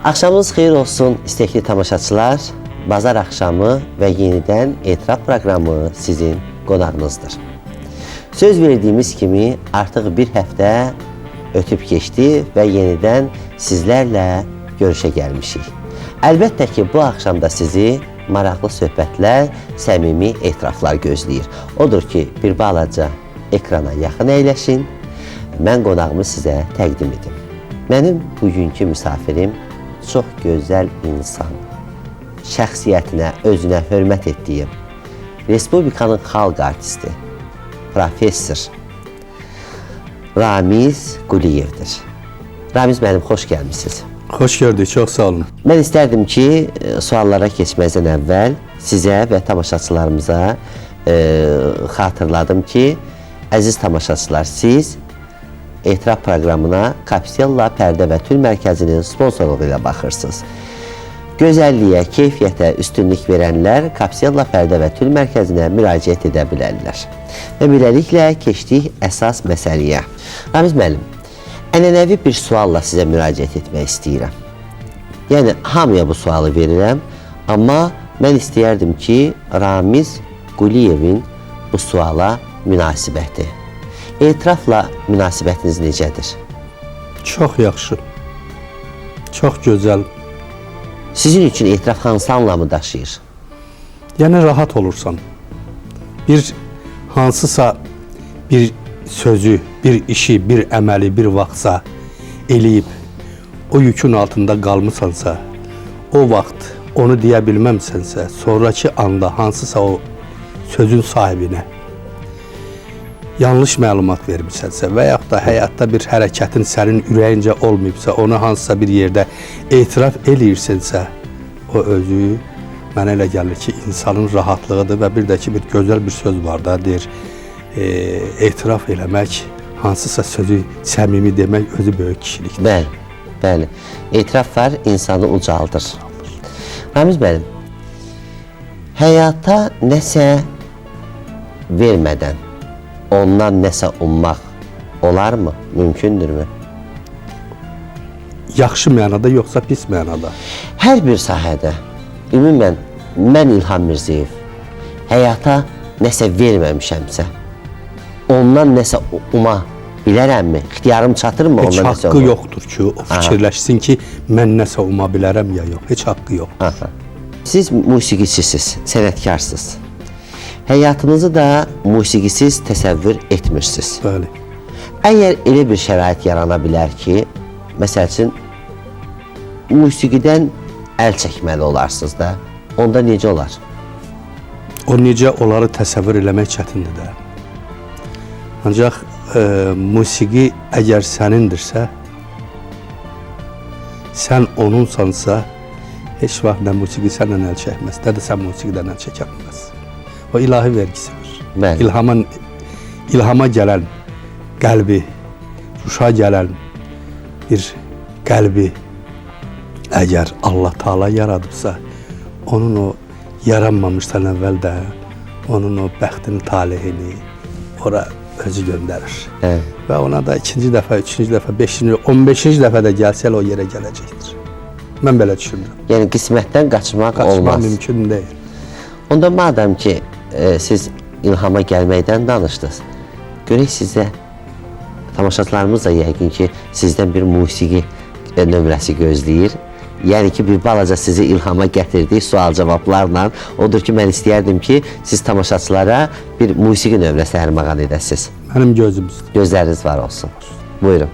Akşamınız xeyir olsun istekli tamaşaçılar. Bazar akşamı ve yeniden etiraf programı sizin qonağınızdır. Söz verdiğimiz kimi artık bir hafta ötüb geçti ve yeniden sizlerle görüşe gelmişik. Elbette ki bu akşam da sizi maraqlı söhbətlər, səmimi etiraflar gözləyir. Odur ki, bir balaca ekrana yaxın əyləşin, mən qonağımı sizə təqdim edim. Mənim bugünkü misafirim çox gözəl insan, şəxsiyyətinə, özünə hörmət etdiyim, Respublikanın xalq artisti, professor Ramiz Quliyevdir. Ramiz mənim, xoş gəlmişsiniz. Xoş gördük, çox sağ olun. Mən istərdim ki, suallara keçməzdən əvvəl sizə və tamaşaçılarımıza xatırladım ki, əziz tamaşaçılar, siz etiraf proqramına Kapsella Pərdə və Tül Mərkəzinin sponsorluğu ilə baxırsınız. Gözəlliyə, keyfiyyətə üstünlük verənlər Kapsella Pərdə və Tül Mərkəzinə müraciət edə bilərlər. Və beləliklə keçdik əsas məsələyə. Ramiz müəllim, ənənəvi bir sualla sizə müraciət etmək istəyirəm. Yəni, hamıya bu sualı verirəm, amma mən istəyərdim ki, Ramiz Quliyevin bu suala münasibəti, etirafla münasibətiniz necədir? Çox yaxşı, çox gözəl. Sizin üçün etiraf hansı anlamı daşıyır? Yəni, rahat olursan. Bir hansısa bir sözü, bir işi, bir əməli, bir vaxtsa eləyib, o yükün altında qalmısansa, o vaxt onu deyə bilməmsənsə, sonraki anda hansısa o sözün sahibinə yanlış məlumat vermişsənsə və yaxud da həyatda bir hərəkətin sənin ürəyincə olmayıbsa, onu hansısa bir yerdə etiraf eləyirsinsə, o özü mənə elə gəlir ki, insanın rahatlığıdır və bir də ki, bir gözəl bir söz var da, deyir, etiraf eləmək, hansısa sözü səmimi demək özü böyük kişilikdir. Bəli, bəli. Etiraf var, insanı ucaldır. Ramiz müəllim, həyata nəsə vermədən, ondan nəsə ummaq olarmı, mümkündürmü? Yaxşı mənada, yoxsa pis mənada? Hər bir sahədə, ümumən, mən İlham Mirzəyev həyata nəsə verməmişəmsə, ondan nəsə uma bilərəmmi? İxtiyarım çatırmı? Heç haqqı yoxdur ki, o fikirləşsin ki, mən nəsə uma bilərəm ya yox, heç haqqı yoxdur. Siz musiqiçisiz, sənətkarsınız. Həyatınızı da musiqisiz təsəvvür etmirsiniz. Bəli. Əgər elə bir şərait yarana bilər ki, məsəl üçün, musiqidən əl çəkməli olarsınız da, onda necə olar? O necə onları təsəvvür eləmək çətindir də. Ancaq musiqi əgər sənindirsə, sən onunsansa, heç vaxt nə musiqi səndən əl çəkməz, nə də sən musiqidən əl çəkə bilməz. O ilahi vergisidir. Bəli. İlhama gələn qəlbi, ruşa gələn bir qəlbi əgər Allah Taala yaradıbsa, onun o yaranmamışdan əvvəl də onun o bəxtini, talihini ora özü göndərir. Və ona da ikinci dəfə, üçüncü dəfə, 5-ci, 15-ci dəfə də gəlsə o yerə gələcəkdir. Mən belə düşünürəm. Yəni, qismətdən qaçmaq olmaz. Qaçmaq mümkün deyil. Onda madəm ki, siz ilhama gəlməkdən danışdınız, görək sizə, tamaşaçılarımız da yəqin ki, sizdən bir musiqi nömrəsi gözləyir. Yəni ki, bir balaca sizi ilhama gətirdiyi sual-cavablarla, odur ki, mən istəyərdim ki, siz tamaşaçılara bir musiqi nömrəsi ərmağan edəsiniz. Mənim gözümüzdür. Gözləriniz var olsun. Buyurun.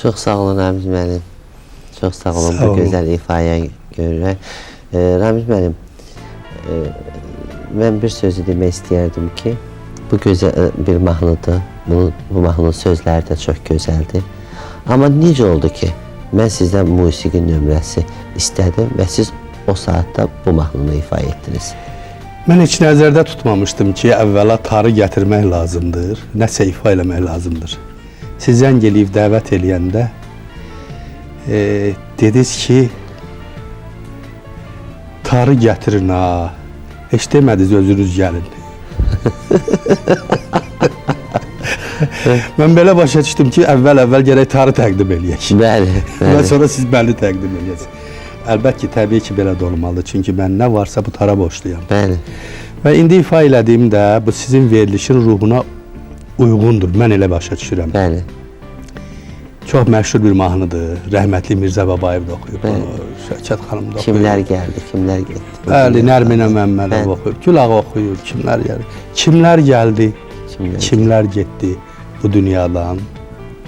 Çox sağ olun Ramiz müəllim. Çox sağ olun Sağ bu olun. gözəl ifadəyə görə. Ramiz müəllim, mən bir sözü demək istəyərdim ki, bu gözəl bir mahnıdır. Bu mahnının sözləri də çox gözəldir. Amma necə oldu ki, mən sizdən musiqi nömrəsi istədim və siz o saatda bu mahnını ifadə etdiniz. Mən heç nəzərdə tutmamışdım ki, əvvəla tarı gətirmək lazımdır, nəsə ifa eləmək lazımdır. Siz zəng eləyib dəvət eləyəndə dediniz ki, tarı gətirin ha. Heç demədiniz özünüz gəlin. Mən belə başa düşdüm ki, əvvəl gərək tarı təqdim eləyək. Bəli, Və bəli. sonra siz məni təqdim eləyəsiniz. Əlbəttə ki, təbii ki, belə də olmalıdır. Çünki mən nə varsa bu tara borcluyam. Bəli. Və indi ifa elədiyim də bu sizin verilişin ruhuna uyğundur. Mən elə başa düşürəm. Bəli. Çox məşhur bir mahnıdır. Rəhmətli Mirzə Babayev də oxuyub Bəli. bunu. Şövkət xanım da oxuyub. Kimlər gəldi, kimlər getdi? Bəli, Nərminə Məmmədov Bəli. oxuyub. Gülağ oxuyub. Kimlər gəldi? Kimlər gəldi? Kimlər getdi bu dünyadan?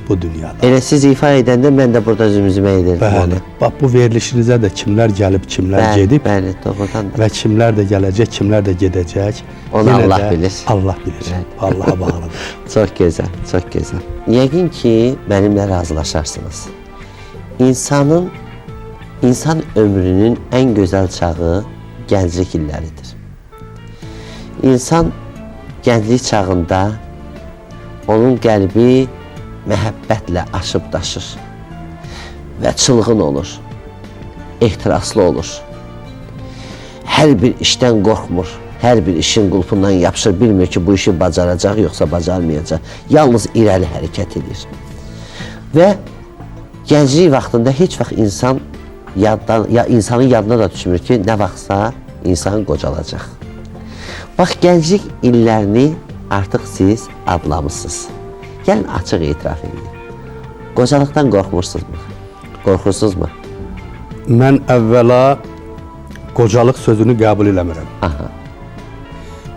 Bu dünyadan. Elə siz ifa edəndə mən də burada zümzümə edirdim Bəli. onu. Bax bu verilişinizə də kimlər gəlib, kimlər Bəli, gedib bəli, doğrudan da. və kimlər də gələcək, kimlər də gedəcək. Onu Yenə Allah də bilir. Allah bilir. Bəli. Allaha bağlıdır. Çox gözəl, çox gözəl. Yəqin ki, mənimlə razılaşarsınız. İnsan ömrünün ən gözəl çağı gənclik illəridir. İnsan gənclik çağında onun qəlbi məhəbbətlə aşıb daşır və çılğın olur, ehtiraslı olur. Hər bir işdən qorxmur, hər bir işin qulpundan yapışır, bilmir ki, bu işi bacaracaq, yoxsa bacarmayacaq. Yalnız irəli hərəkət edir. Və gənclik vaxtında heç vaxt insanın yadına da düşmür ki, nə vaxtsa insan qocalacaq. Bax, gənclik illərini artıq siz adlamışsınız. Gəlin açıq etiraf edin. Qocalıqdan qorxmursunuzmu? Qorxursunuzmu? Mən əvvəla qocalıq sözünü qəbul eləmirəm. Aha.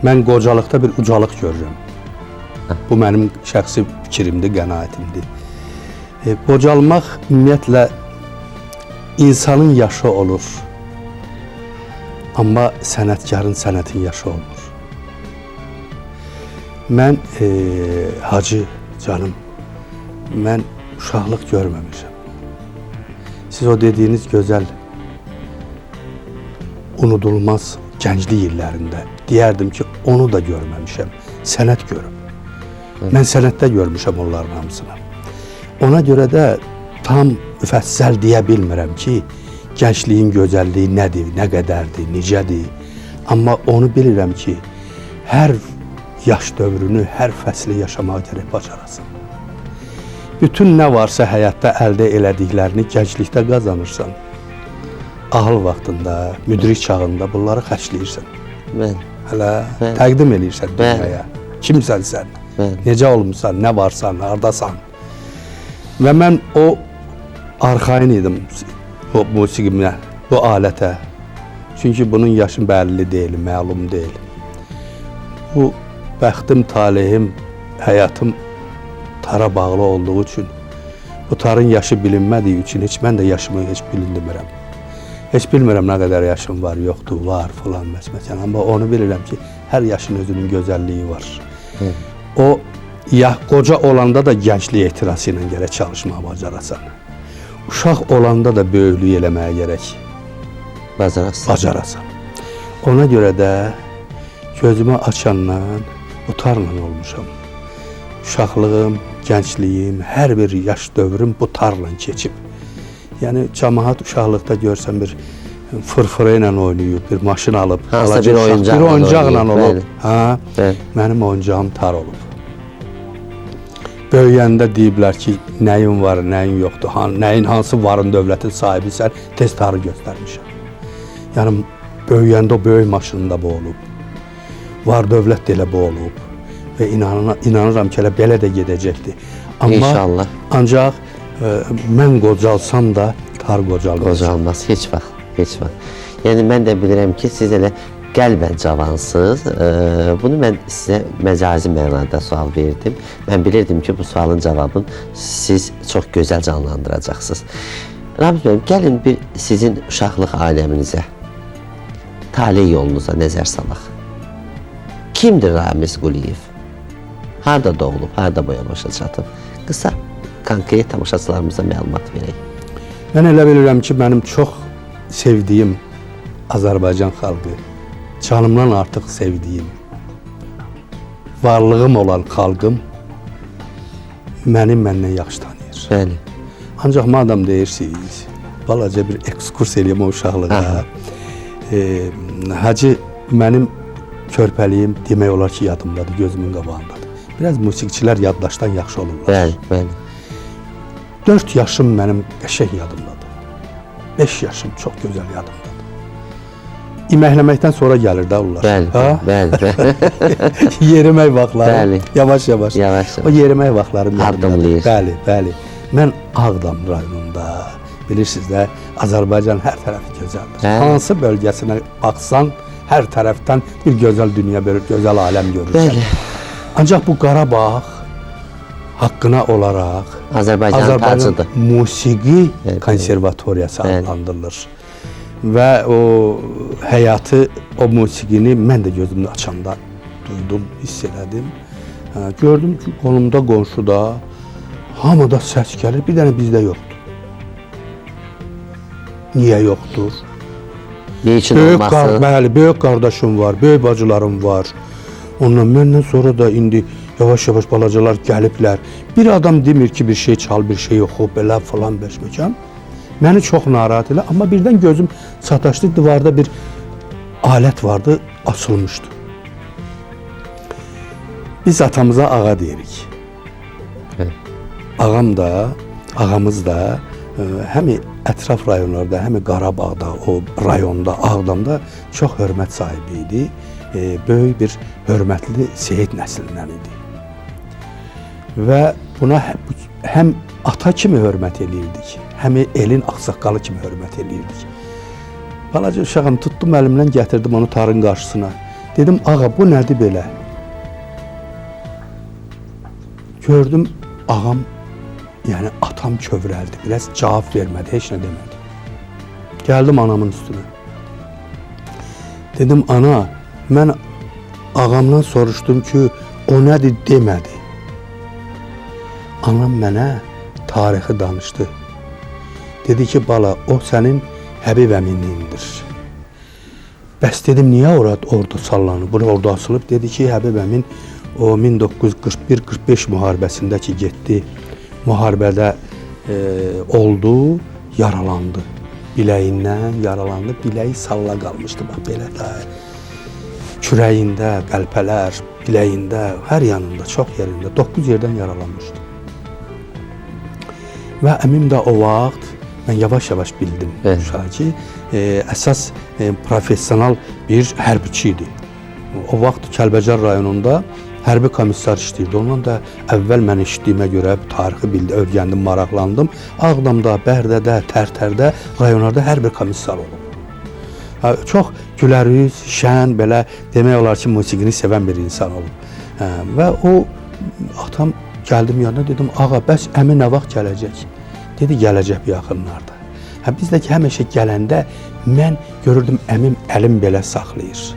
Mən qocalıqda bir ucalıq görürəm. Bu mənim şəxsi fikrimdir, qənaətimdir. Qocalmaq ümumiyyətlə insanın yaşı olur. Amma sənətkarın sənətin yaşı olmur. Mən Hacı canım, mən uşaqlıq görməmişəm. Siz o dediyiniz gözəl, unudulmaz gənclik illərində deyərdim ki, onu da görməmişəm, sənət görüb. Mən sənətdə görmüşəm onların hamısını. Ona görə də tam müfəssəl deyə bilmirəm ki, gəncliyin gözəlliyi nədir, nə qədərdir, necədir. Amma onu bilirəm ki, hər yaş dövrünü, hər fəsli yaşamağa gərək bacarasan. Bütün nə varsa həyatda əldə elədiklərini gənclikdə qazanırsan. Ahıl vaxtında, müdrik çağında bunları xərcləyirsən. Hələ təqdim eləyirsən dünyaya. Kimsən sən? Necə olmuşsan, nə varsan, hardasan? Və mən o arxain idim o musiqimə, bu alətə. Çünki bunun yaşım bəlli deyil, məlum deyil. Bu bəxtim, talihim, həyatım tara bağlı olduğu üçün, bu tarın yaşı bilinmədiyi üçün heç mən də yaşımı heç bilindirmirəm. Heç bilmirəm nə qədər yaşım var, yoxdur, var filan məsələn. Amma onu bilirəm ki, hər yaşın özünün gözəlliyi var. O qoca olanda da gənclik ehtirası ilə gərək çalışmağa bacarasan. Uşaq olanda da böyüklük eləməyə gərək bacarasan. Ona görə də gözümü açandan bu tarla olmuşam. Uşaqlığım, gəncliyim, hər bir yaş dövrüm bu tarla keçib. Yəni cəmaət uşaqlıqda görsən bir fırfırı ilə oynayıb, bir maşın alıb, bir oyuncaqla olub. Mənim oyuncağım tar olub. Böyüyəndə deyiblər ki, nəyin var, nəyin yoxdur, nəyin hansı varın dövlətin sahibisən, tez tarı göstərmişəm. Yəni böyüyəndə o böyük maşında bu olub. Var dövlət də elə bu olub. Və inanıram ki, elə belə də gedəcəkdir. İnşallah. Ancaq mən qocalsam da tar qocalmaz. Qocalmaz, heç vaxt, heç vaxt. Yəni mən də bilirəm ki, siz elə qəlbən cavansız. Bunu mən sizə məcazi mənada sual verdim. Mən bilirdim ki, bu sualın cavabını siz çox gözəl canlandıracaqsınız. Ramiz bəy, gəlin bir sizin uşaqlıq aləminizə, talih yolunuza nəzər salaq. Kimdir Ramiz Quliyev? Harada doğulub, harada boya başa çatıb? Qısa, konkret tamaşaçılarımıza məlumat verək. Mən elə bilirəm ki, mənim çox sevdiyim Azərbaycan xalqı, canımdan artıq sevdiyim, varlığım olan xalqım məndən yaxşı tanıyır. Bəli. Ancaq madam deyirsiniz, balaca bir ekskurs eləyəm o uşaqlığa. Hacı, mənim körpəliyim demək olar ki, yadımdadır, gözümün qabağındadır. Biraz musiqiçilər yaddaşdan yaxşı olurlar. Bəli, bəli. 4 yaşım mənim qəşəng yadımdadır. 5 yaşım çox gözəl yadımdadır. İməkləməkdən sonra gəlir də onlar. Bəli. Yerimək vaxtları. Bəli. Yavaş-yavaş. O yerimək vaxtları addımlayır. Bəli. Mən Ağdam rayonunda, bilirsiniz də, Azərbaycan hər tərəfi gözəldir. Hansı bölgəsinə baxsan, hər tərəfdən bir gözəl dünya, bir gözəl aləm görürsən. Ancaq bu Qarabağ haqqına olaraq Azərbaycan Musiqi Konservatoriyası adlandırılır. Və o həyatı, o musiqini mən də gözümü açanda duydum, hiss elədim. Gördüm ki, qonumda, qonşuda, hamıda səs gəlir, bir dənə bizdə yoxdur. Niyə yoxdur? Ne üçün olmasın? Bəli, böyük qardaşım var, böyük bacılarım var. Ondan məndən sonra da indi yavaş-yavaş balacalar gəliblər. Bir adam demir ki, bir şey çal, bir şey oxu, belə falan beşməkan. Məni çox narahat elə, amma birdən gözüm sataşdı, divarda bir alət vardı, açılmışdı. Biz atamıza ağa deyirik. Ağamız da həm ətraf rayonlarda, həm Qarabağda, o rayonda, Ağdamda çox hörmət sahibi idi. Böyük bir hörmətli Seyid nəslindən idi. Və buna həm ata kimi hörmət eləyirdik, həm elin ağsaqqalı kimi hörmət eləyirdik. Balaca uşağım tutdum əlimdən, gətirdim onu tarın qarşısına. Dedim, ağa, bu nədir belə? Gördüm, ağam, yəni atam kövrəldi, biraz cavab vermədi, heç nə demədi. Gəldim anamın üstünə. Dedim, ana, mən ağamdan soruşdum ki, o nədir demədi. Anam mənə tarixi danışdı. Dedi ki, bala, o sənin Həbib əminliğindir. Bəs dedim, niyə orada sallanıb, orada asılıb? Dedi ki, Həbib əmin o 1941-45 müharibəsində ki, getdi, müharibədə oldu, yaralandı. Biləyindən yaralandı, biləyi salla qalmışdı, bax belə də. Kürəyində, qəlpələr, biləyində, hər yanında, çox yerində, 9 yerdən yaralanmışdı. Və əmim də o vaxt, mən yavaş-yavaş bildim ki, əsas profesional bir hərbiçi idi. O vaxt Kəlbəcər rayonunda hərbi komissar işləyirdi. Ondan da əvvəl mən eşitdiyimə görə tarixi bildi, öyrəndim, maraqlandım. Ağdamda, Bərdədə, Tərtərdə, rayonlarda hər bir komissar olub. Çox gülərüz, şən, belə demək olar ki, musiqini sevən bir insan olub. Və o, atam gəldim yanına, dedim, ağa, bəs əmi nə vaxt gələcək? Dedi, gələcək bir yaxınlarda. Biz də ki, həmişə gələndə mən görürdüm, əmim əlim belə saxlayır.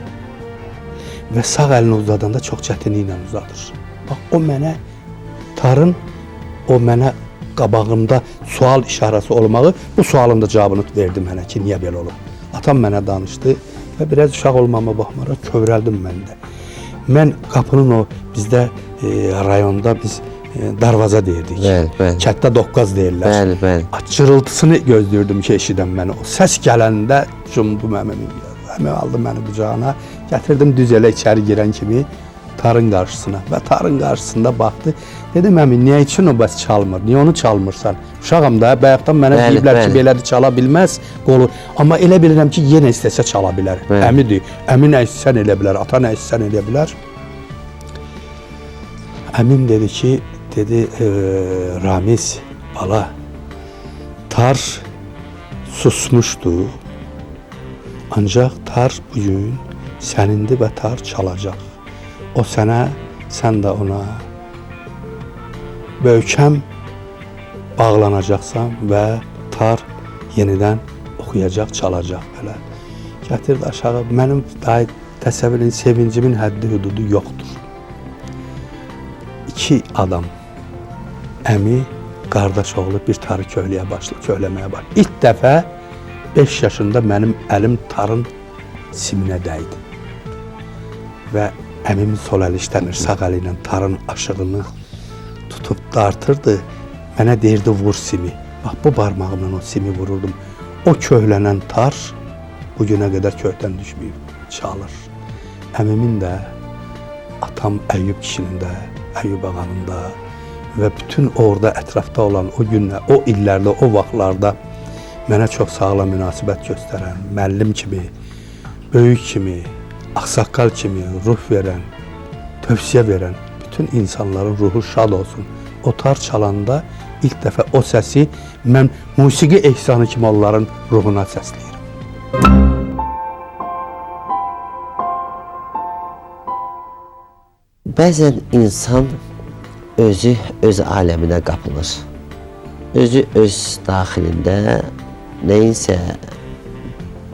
Və sağ əlini uzadanda çox çətinliklə uzadır. Bax, o mənə tarın, o mənə qabağımda sual işarəsi olmağı, bu sualın da cavabını verdi mənə ki, niyə belə olub. Atam mənə danışdı və biraz uşaq olmama baxmaraq kövrəldim mən də. Mən qapının o, bizdə rayonda biz darvaza deyirdik. Kətdə doqqaz deyirlər. Çırıltısını gözləyirdim ki, eşidən mənə. O səs gələndə cumdum əmimi. Əmi aldı məni qucağına, gətirdim düz elə içəri girən kimi tarın qarşısına və tarın qarşısında baxdı. Dedim, əmi, niyə üçün o bəs çalmır? Niyə onu çalmırsan? Uşağım da, bayaqdan mənə deyiblər ki, belədir, çala bilməz qolu. Amma elə bilirəm ki, yenə istəsə çala bilər. Əmidir, əmi nə istəsən elə bilər, ata nə istəsən elə bilər. Əmim dedi ki, dedi, Ramiz, bala, tar susmuşdu. Ancaq tar bugün sənindir və tar çalacaq. O sənə, sən də ona möhkəm bağlanacaqsan və tar yenidən oxuyacaq, çalacaq belə. Gətirdi aşağı, mənim təsəvvürün, sevincimin həddi hüdudu yoxdur. İki adam, əmi, qardaş oğlu bir tarı köhləməyə başladı. İlk dəfə 5 yaşında mənim əlim tarın siminə dəydi. Və əmimin sol əli işləmir, sağ əli ilə tarın aşığını tutub dartırdı. Mənə deyirdi, vur simi. Bax, bu barmağımla o simi vururdum. O köhlənən tar bugünə qədər köhdən düşməyib, çalır. Əmimin də, atam Əyyub kişinin də, Əyyub ağanın da və bütün orada ətrafda olan o günlər, o illərdə, o vaxtlarda mənə çox sağlam münasibət göstərən, müəllim kimi, böyük kimi, ağsaqqal kimi ruh verən, tövsiyə verən bütün insanların ruhu şad olsun. O tar çalanda ilk dəfə o səsi mən musiqi ehsanı kimi onların ruhuna səsləyirəm. Bəzən insan özü öz aləminə qapılır. Özü öz daxilində neyinsə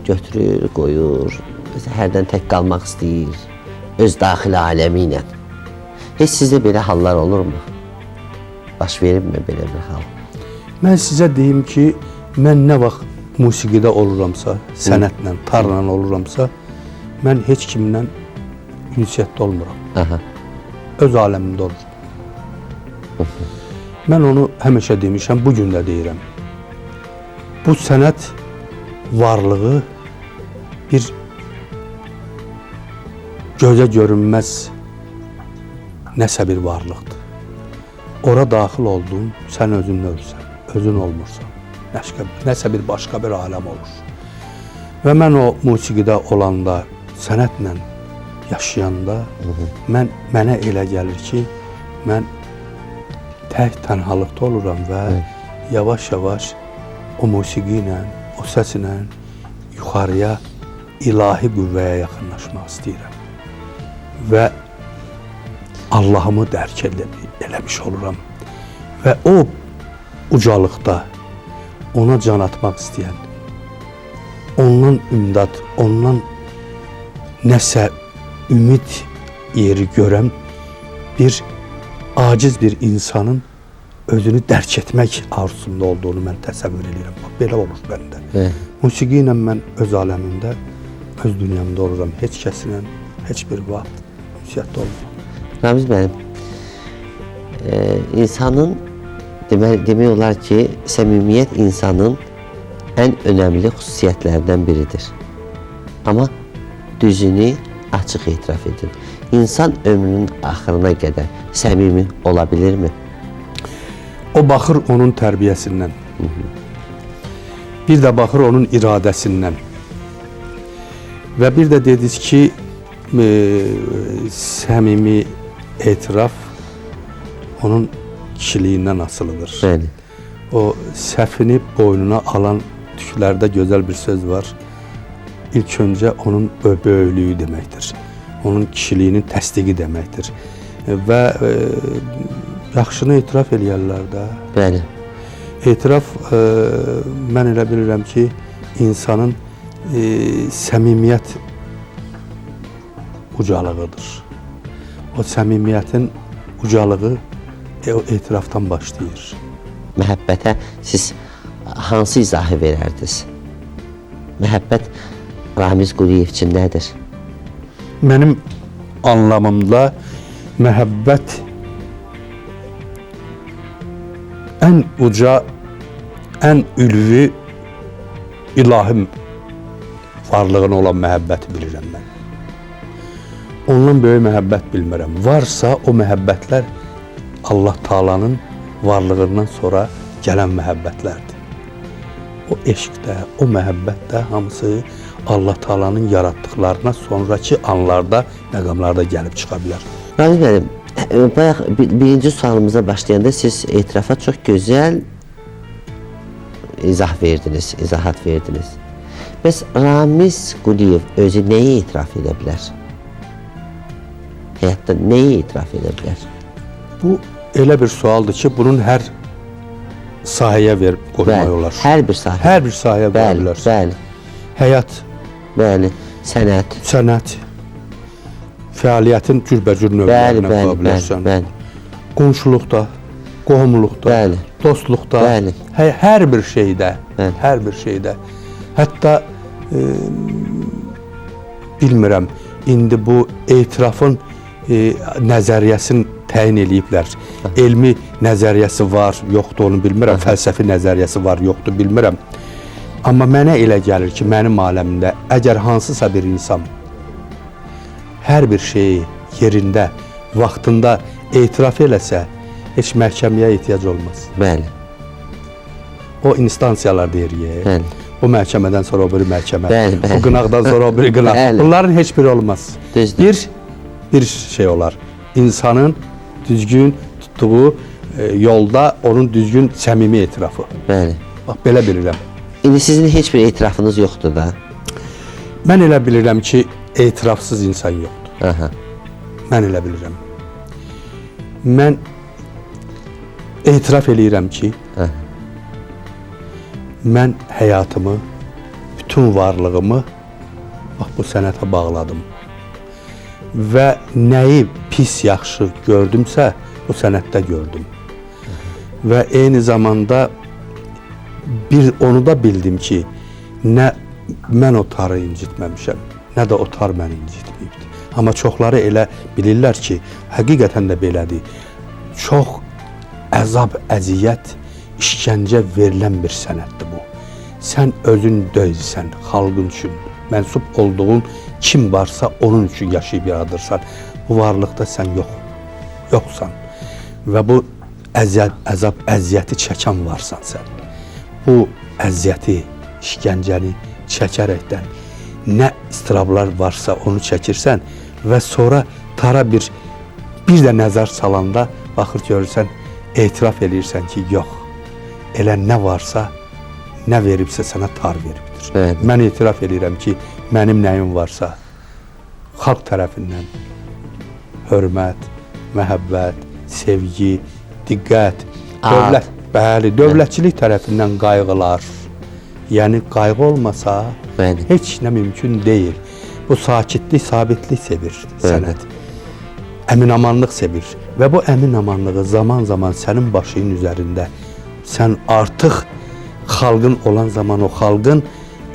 götürür, qoyur, hərdən tək qalmaq istəyir, öz daxili aləmi ilə. Heç sizdə belə hallar olurmu? Baş verirmi belə bir hal? Mən sizə deyim ki, mən nə vaxt musiqidə oluramsa, sənətlə, tarla oluramsa, mən heç kimlə ünsiyyətdə olmuram. Öz aləmində olurum. Mən onu həmişə demişəm, bugün də deyirəm. Bu sənət varlığı bir gözə görünməz nəsə bir varlıqdır. Ora daxil oldun, sən özün ölsən, özün olmursan. Nəsə bir başqa bir aləm olur. Və mən o musiqidə olanda, sənətlə yaşayanda, mənə elə gəlir ki, mən tək tənhalıqda oluram və yavaş-yavaş o musiqi ilə, o səs ilə yuxarıya, ilahi qüvvəyə yaxınlaşmaq istəyirəm. Və Allahımı dərk eləmiş oluram. Və o ucalıqda ona can atmaq istəyən, ondan ümdad, ondan nəsə ümid yeri görən bir aciz bir insanın özünü dərk etmək arzusunda olduğunu mən təsəvvür edirəm. Bax, belə olur məndə. Musiqi ilə mən öz aləmimdə, öz dünyamda oluram. Heç kəsinlə, heç bir vaxt ünsiyyətdə olmuram. Ramiz müəllim, insanın demək olar ki, səmimiyyət insanın ən önəmli xüsusiyyətlərdən biridir. Amma düzünü açıq etiraf edin. İnsan ömrünün axırına qədər səmimi ola bilirmi? O baxır onun tərbiyəsindən. Bir də baxır onun iradəsindən. Və bir də dediniz ki, səmimi etiraf onun kişiliyindən asılıdır. Bəli. O səhvini boynuna alan tüklərdə gözəl bir söz var. İlk öncə onun böyüklüyü deməkdir. Onun kişiliyinin təsdiqi deməkdir. Və yaxşını etiraf eləyərlər də. Bəli. Etiraf, mən elə bilirəm ki, insanın səmimiyyət ucalığıdır. O səmimiyyətin ucalığı o etirafdan başlayır. Məhəbbətə siz hansı izahı verərdiniz? Məhəbbət Ramiz Quliyev üçün nədir? Mənim anlamımda məhəbbət ən uca, ən ülvi ilahi varlığına olan məhəbbəti bilirəm mən. Ondan böyük məhəbbət bilmirəm. Varsa o məhəbbətlər Allah Taala'nın varlığından sonra gələn məhəbbətlərdir. O eşqdə, o məhəbbətdə hamısı Allah Taala'nın yaratdıqlarına sonraki anlarda, məqamlarda gəlib çıxa bilər. Ramiz müəllim, bayaq birinci sualımıza başlayanda siz etirafa çox gözəl izahat verdiniz. Bəs Ramiz Quliyev özü nəyi etiraf edə bilər? Həyatda nəyi etiraf edə bilər? Bu elə bir sualdır ki, bunun hər sahəyə qoymaq olar. Hər bir sahə. Hər bir sahəyə qoya bilərsən. Bəli. Həyat, bəli, sənət. sənət, fəaliyyətin cürbəcür növlərinə qoya bilərsən. Qonşuluqda, qohumluqda, bəli, dostluqda, bəli, hər bir şeydə, bəli, hər bir şeydə. Hətta bilmirəm, indi bu etirafın nəzəriyyəsini təyin eləyiblər. Elmi nəzəriyyəsi var, yoxdur, onu bilmirəm. Fəlsəfi nəzəriyyəsi var, yoxdur, bilmirəm. Amma mənə elə gəlir ki, mənim aləmimdə əgər hansısa bir insan hər bir şeyi yerində, vaxtında etiraf eləsə, heç məhkəməyə ehtiyac olmaz. bəli, O instansiyalar deyirik. bəli, O məhkəmədən sonra o biri məhkəmə, Bəli, bəli. o qınaqdan sonra o biri qınaq. Bəli. Bunların heç biri olmaz. Düzdür. Bir şey olar. İnsanın düzgün tutduğu yolda onun düzgün səmimi etirafı. bəli. Bax, belə bilirəm. İndi sizin heç bir etirafınız yoxdur da. Mən elə bilirəm ki, etirafsız insan yoxdur. Aha. Mən elə bilirəm. Mən etiraf eləyirəm ki, Aha. mən həyatımı, bütün varlığımı bax bu sənətə bağladım. Və nəyi pis yaxşı gördümsə, bu sənətdə gördüm. Və eyni zamanda onu da bildim ki, nə mən o tarı incitməmişəm, nə də o tar məni incitməyibdir. Amma çoxları elə bilirlər ki, həqiqətən də belədir. Çox əzab, əziyyət, işgəncə verilən bir sənətdir bu. Sən özün döysən xalqın üçün, mənsub olduğun kim varsa onun üçün yaşayıb yaradırsan. Bu varlıqda sən yoxsan. Və bu əzab, əziyyəti çəkən varsan sən. Bu əziyyəti, işgəncəni çəkərəkdən nə istirablar varsa onu çəkirsən və sonra tara bir də nəzər salanda baxır görürsən, etiraf eləyirsən ki, yox, elə nə varsa, nə veribsə sənə tar veribdir. Evet. Mən etiraf edirəm ki, mənim nəyim varsa, xalq tərəfindən hörmət, məhəbbət, sevgi, diqqət, dövlətçilik tərəfindən qayğılar. Yəni qayğı olmasa Bəli. heç nə mümkün deyil. O sakitlik, sabitlik sevir Evet. sənət. Əminamanlıq sevir. Və bu əminamanlığı zaman zaman sənin başının üzərində sən artıq xalqın olan zaman o xalqın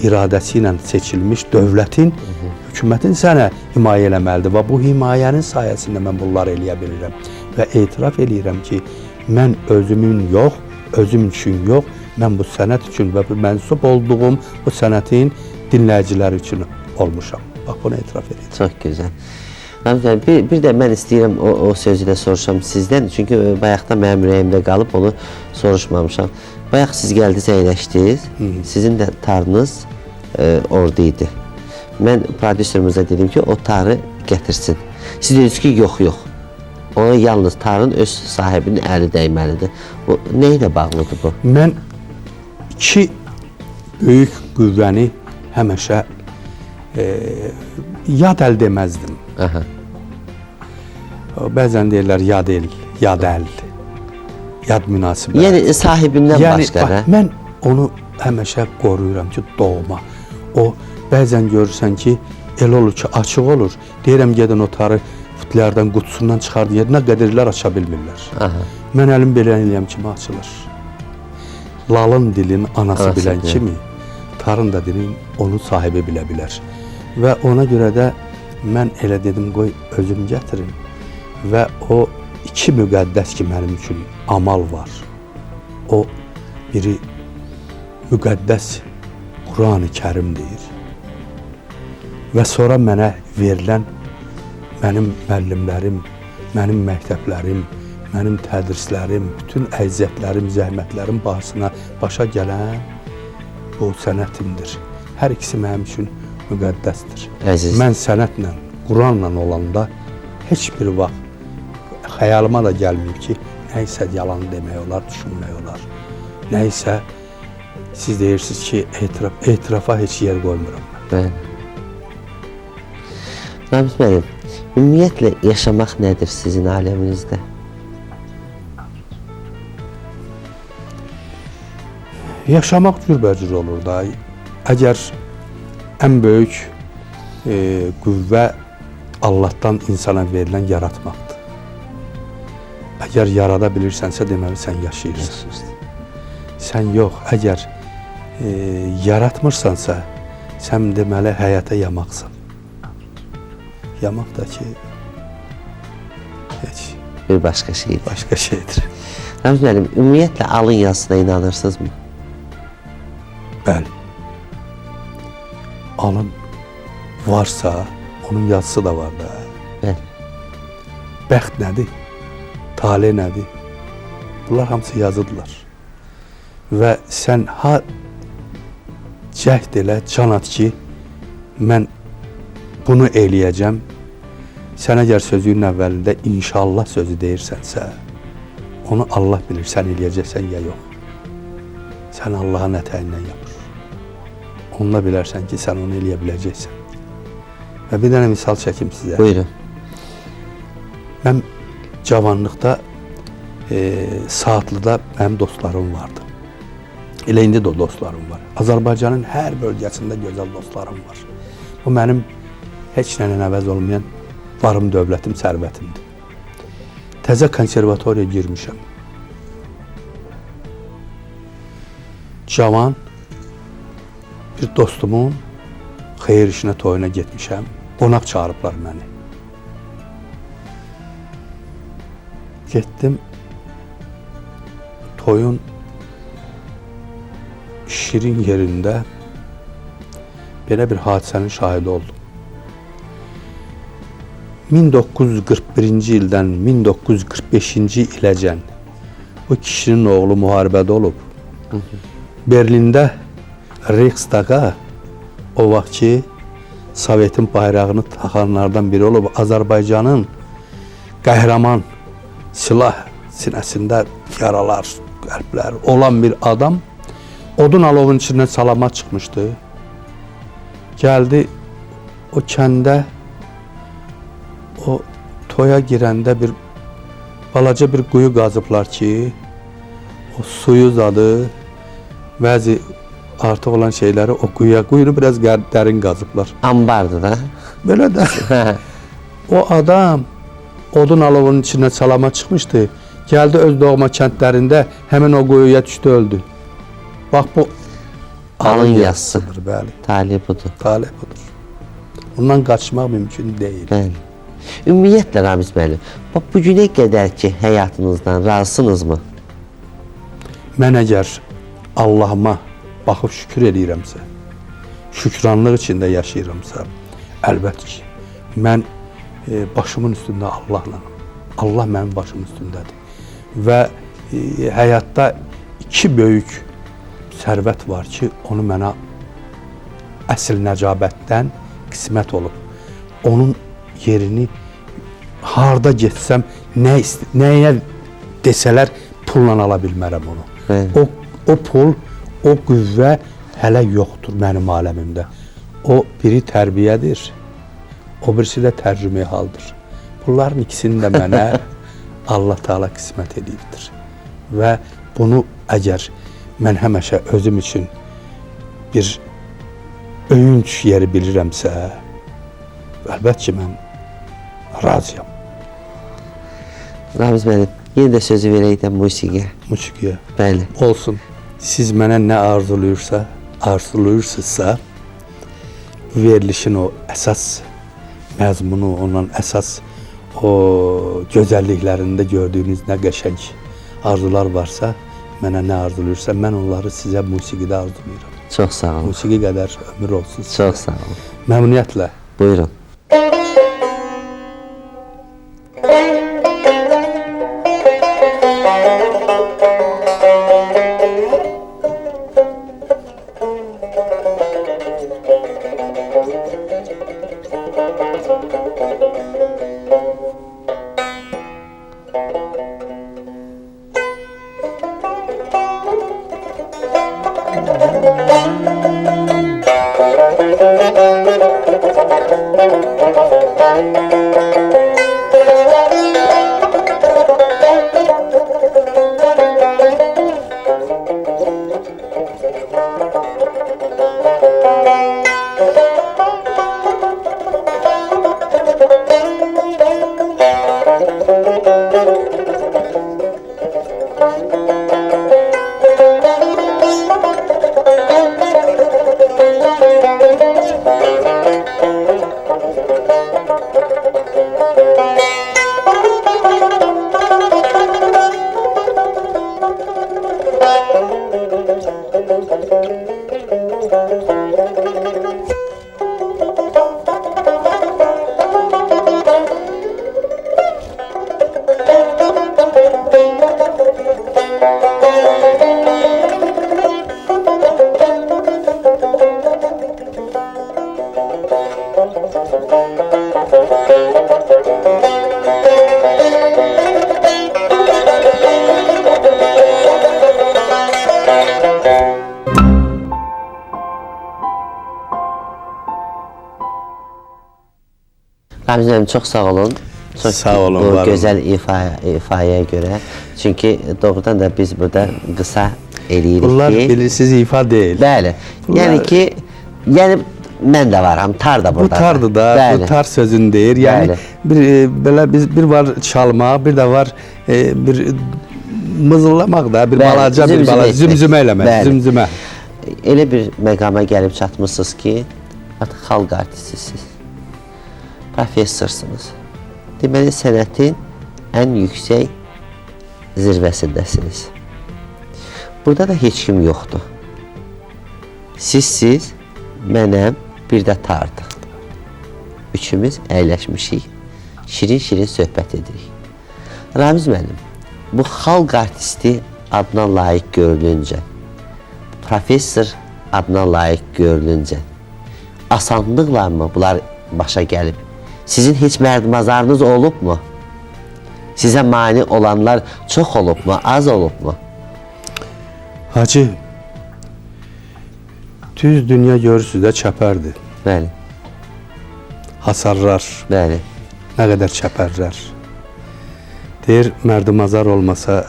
iradəsi ilə seçilmiş dövlətin, hökumətin sənə himayə eləməlidir və bu himayənin sayəsində mən bunları eləyə bilirəm və etiraf eləyirəm ki, mən özümün yox, özüm üçün yox, mən bu sənət üçün və bu mənsub olduğum bu sənətin dinləyiciləri üçün olmuşam. Bax, bunu etiraf edirəm. Çox gözəl. Ramiz müəllim, bir də mən istəyirəm o sözü də soruşam sizdən. Çünki bayaqda mənim ürəyimdə qalıb, onu soruşmamışam. Bayaq siz gəldiniz, əyləşdiniz. Sizin də tarınız orada idi. Mən prodüserimizə dedim ki, o tarı gətirsin. Siz dediniz ki, yox. Ona yalnız tarın öz sahibinin əli dəyməlidir. Bu nə ilə bağlıdır bu? Mən iki böyük qüvvəni həmişə yad əl deməzdim. Aha. Bəzən deyirlər yad el, yad əl, yad münasibət. Yəni sahibindən başqa, bax, hə? mən onu həmişə qoruyuram ki, doğma. O bəzən görürsən ki, elə olur ki, açıq olur. Deyirəm gedin o tarı futlərdən, qutusundan çıxardın, yerinə qədirlər aça bilmirlər. Aha. Mən əlim belə eləyəm kimi açılır. Lalın dilin anası bilən bilir. kimi, tarın da dilin onun sahibi bilə bilər. Və ona görə də mən elə dedim, qoy özüm gətirim. Və o iki müqəddəs ki, mənim üçün amal var. O biri müqəddəs Quran-ı Kərim deyir. Və sonra mənə verilən mənim müəllimlərim, mənim məktəblərim, mənim tədrislərim, bütün əziyyətlərim, zəhmətlərim bahasına başa gələn bu sənətimdir. Hər ikisi mənim üçün müqəddəsdir. Əziz. Mən sənətlə, Quranla olanda heç bir vaxt xəyalıma da gəlməyib ki, nəysə yalan demək olar, düşünmək olar. Nəysə, siz deyirsiniz ki, etirafa heç yer qoymuram mən. Bəli. Ramiz müəllim, ümumiyyətlə yaşamaq nədir sizin aləminizdə? Yaşamaq cürbəcür olur da. Əgər ən böyük qüvvə Allahdan insana verilən yaratmaqdır. Əgər yarada bilirsənsə, deməli sən yaşayırsan. Sən yox, əgər yaratmırsansa, sən deməli həyata yamaqsan. Yamaq da ki, heç Bir başqa şeydir. başqa şeydir. Ramiz müəllim, ümumiyyətlə alın yazısına inanırsınızmı? Bəli. Alın varsa, onun yazısı da var da. Bəli. Bəxt nədir? Talih nədir? Bunlar hamısı yazıdırlar. Və sən ha cəhd elə, can at ki, mən bunu eləyəcəm. Sən əgər sözünün əvvəlində inşallah sözü deyirsənsə, onu Allah bilir, sən eləyəcəksən ya yox. Sən Allahın ətəyindən yapır. Onunla bilərsən ki, sən onu eləyə biləcəksən. Və bir dənə misal çəkim sizə. Buyurun. Mən cavanlıqda Saatlıda mənim dostlarım vardı. Elə indi də dostlarım var. Azərbaycanın hər bölgəsində gözəl dostlarım var. Bu mənim heç nələ əvəz olmayan varım, dövlətim, sərvətimdir. Təzə konservatoriya girmişəm. Cavan bir dostumun xeyir işinə, toyuna getmişəm. Qonaq çağırıblar məni. Getdim. Toyun şirin yerində belə bir hadisənin şahidi oldum. 1941-ci ildən 1945-ci iləcən bu kişinin oğlu müharibədə olub. Berlində Reichstaga o vaxt ki Sovetin bayrağını taxanlardan biri olub. Azərbaycanın qəhrəman, silah sinəsində yaralar, qəlblər olan bir adam odun alovun içindən salamat çıxmışdı. Gəldi o kəndə, o toya girəndə bir balaca bir quyu qazıblar ki, o suyu zadı, bəzi artıq olan şeyləri o quyunu biraz dərin qazıblar. Ambardır da. Belə də o adam odun alovunun içinə çalama çıxmışdı. Gəldi öz doğma kəndlərində həmin o quyuya düşdü, öldü. Bax bu alın yazısıdır. Bəli. Talih budur. Talih budur. Bundan qaçmaq mümkün deyil. Bəli. Ümumiyyətlə Ramiz müəllim, bax bu günə qədər ki həyatınızdan razısınızmı? Mən əgər Allahıma baxıb şükür edirəmsə, şükranlıq içində yaşayıramsa, əlbəttə ki, mən başımın üstündə Allahla, Allah mənim başımın üstündədir. Və həyatda iki böyük sərvət var ki, onu mənə əsl nəcabətdən qismət olub. Onun yerini harda getsəm, nəyə desələr pulla ala bilmərəm onu. O pul, o qüvvə hələ yoxdur mənim aləmimdə. O biri tərbiyədir, o birisi də tərcümə haldır. Bunların ikisini də mənə Allah Teala qismət edibdir. Və bunu əgər mən həmişə özüm üçün bir öyünc yeri bilirəmsə, əlbəttə ki, mən razıyam. Ramiz müəllim, yenə də sözü verək də musiqiyə. Musiqiyə. Bəli. Olsun. Siz mənə nə arzuluyursunuzsa, verilişin o əsas məzmunu, onun əsas o gözəlliklərində gördüyünüz nə qəşəng arzular varsa, mənə nə arzuluyursa, mən onları sizə musiqidə arzulayıram. Çox sağ olun. Musiqi qədər ömür olsun sizə. Çox sağ olun. Məmnuniyyətlə. Buyurun. Ramiz müəllim, çox sağ olun. Çox Sağ olun, bu var olun. gözəl ifaya görə. Çünki doğrudan da biz burada qısa eləyirik Bunlar ki. bilirsiniz ifa deyil. Bəli. Yəni ki, mən də varam, tar da Bu burada. tardır da, Bəli. bu tar sözünü deyir. Yəni belə bir var çalmaq, bir də var bir mızıllamaq da, bir Bəli, balaca bir balaca zümzümə eləmək, Bəli. zümzümə. Elə bir məqama gəlib çatmışsınız ki, artıq xalq artistisiniz. Professorsunuz. Deməli, sənətin ən yüksək zirvəsindəsiniz. Burada da heç kim yoxdur. Siz, mənəm, bir də tardıq. Üçümüz əyləşmişik, şirin-şirin söhbət edirik. Ramiz müəllim, bu xalq artisti adına layiq görülüncə, professor adına layiq görülüncə, asanlıqla mı bunlar başa gəlib? Sizin heç mərdimazarınız olubmu? Sizə mani olanlar çox olubmu, az olubmu? Hacı, düz dünya görürsünüz də çəpərdir. Bəli, Hasarlar, bəli. nə qədər çəpərlər. Deyir, mərdimazar olmasa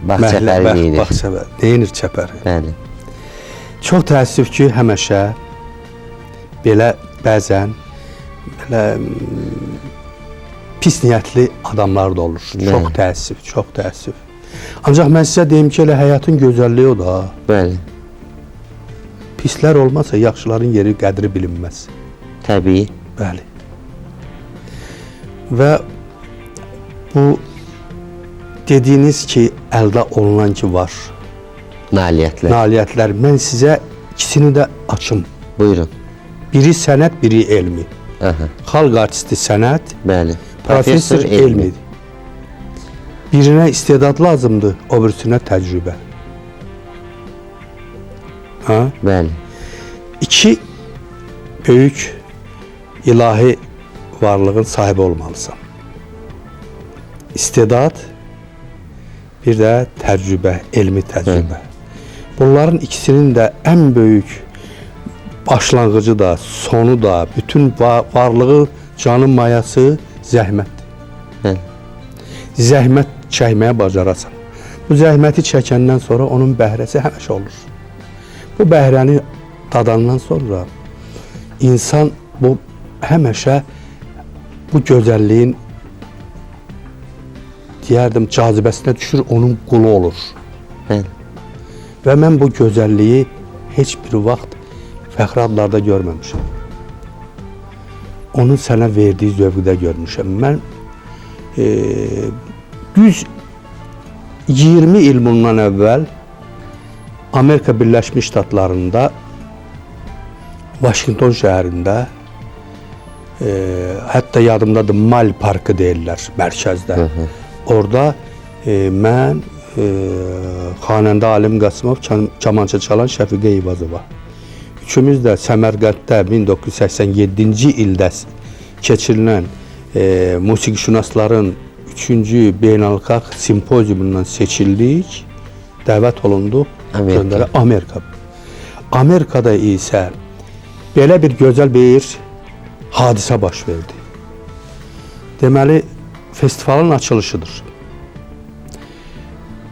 Bax çəpəri neyinir? Bax çəpəri, neyinir çəpəri? Bəli, Çox təəssüf ki, həmişə belə bəzən belə pis niyyətli adamlar da olur. Bəli. Çox təəssüf, çox təəssüf. Ancaq mən sizə deyim ki, elə həyatın gözəlliyi o da. Bəli. Pislər olmasa yaxşıların yeri, qədri bilinməz. Təbii. Bəli. Və bu dediyiniz ki, əldə olunan ki var, Nailiyyətlər. nailiyyətlər. Mən sizə ikisini də açım. Buyurun. Biri sənət, biri elmi. Aha. Xalq artisti sənət, Bəli. professor elmi. Birinə istedad lazımdır, o birisinə təcrübə. Ha? Bəli. İki böyük ilahi varlığın sahibi olmalısan. İstedad, bir də təcrübə, elmi təcrübə. Bunların ikisinin də ən böyük başlanğıcı da, sonu da, bütün varlığı, canın mayası zəhmətdir. Bəli. Zəhmət çəkməyə bacarasan. Bu zəhməti çəkəndən sonra onun bəhrəsi həmişə olur. Bu bəhrəni dadandan sonra insan bu həmişə bu gözəlliyin deyərdim cazibəsinə düşür, onun qulu olur. Bəli. Və mən bu gözəlliyi heç bir vaxt fəxri adlarda görməmişəm. Onun sənə verdiyi zövqdə görmüşəm. Mən düz 20 il bundan əvvəl Amerika Birləşmiş Ştatlarında Vaşinqton şəhərində hətta yadımdadır, Mal Parkı deyirlər mərkəzdə. Orada mən, xanəndə Alim Qasımov, kamança çalan Şəfiqə Eyvazova. Üçümüz də Səmərqənddə 1987-ci ildə keçirilən musiqişünasların 3-cü beynəlxalq simpoziumundan seçildik, dəvət olunduq Amerika. Amerikada isə belə bir gözəl bir hadisə baş verdi. Deməli, festivalın açılışıdır.